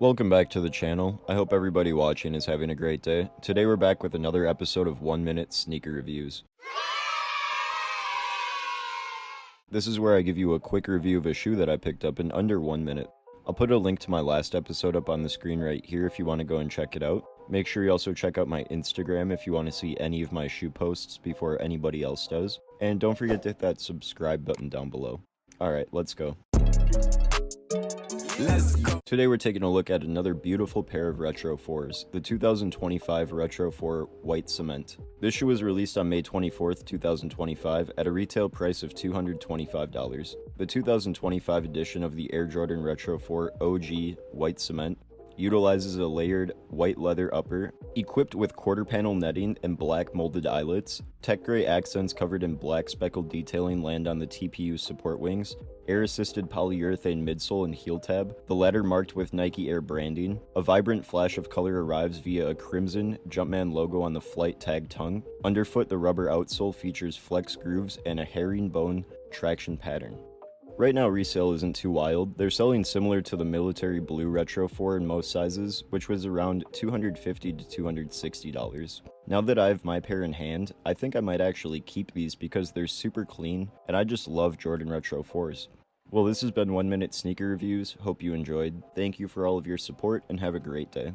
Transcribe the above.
Welcome back to the channel. I hope everybody watching is having a great day. Today we're back with another episode of 1 Minute Sneaker Reviews. This is where I give you a quick review of a shoe that I picked up in under 1 minute. I'll put a link to my last episode up on the screen right here if you want to go and check it out. Make sure you also check out my Instagram if you want to see any of my shoe posts before anybody else does. And don't forget to hit that subscribe button down below. Alright, let's go. Today we're taking a look at another beautiful pair of Retro 4s, the 2025 Retro 4 White Cement. This shoe was released on May 24th, 2025 at a retail price of $225. The 2025 edition of the Air Jordan Retro 4 OG White Cement utilizes a layered white leather upper, equipped with quarter panel netting and black molded eyelets. Tech gray accents covered in black speckled detailing land on the TPU support wings, air-assisted polyurethane midsole and heel tab, the latter marked with Nike Air branding. A vibrant flash of color arrives via a crimson Jumpman logo on the flight tag tongue. Underfoot, the rubber outsole features flex grooves and a herringbone traction pattern. Right now resale isn't too wild. They're selling similar to the military blue Retro 4 in most sizes, which was around $250 to $260. Now that I have my pair in hand, I think I might actually keep these because they're super clean, and I just love Jordan Retro 4s. Well, this has been 1 Minute Sneaker Reviews. Hope you enjoyed. Thank you for all of your support, and have a great day.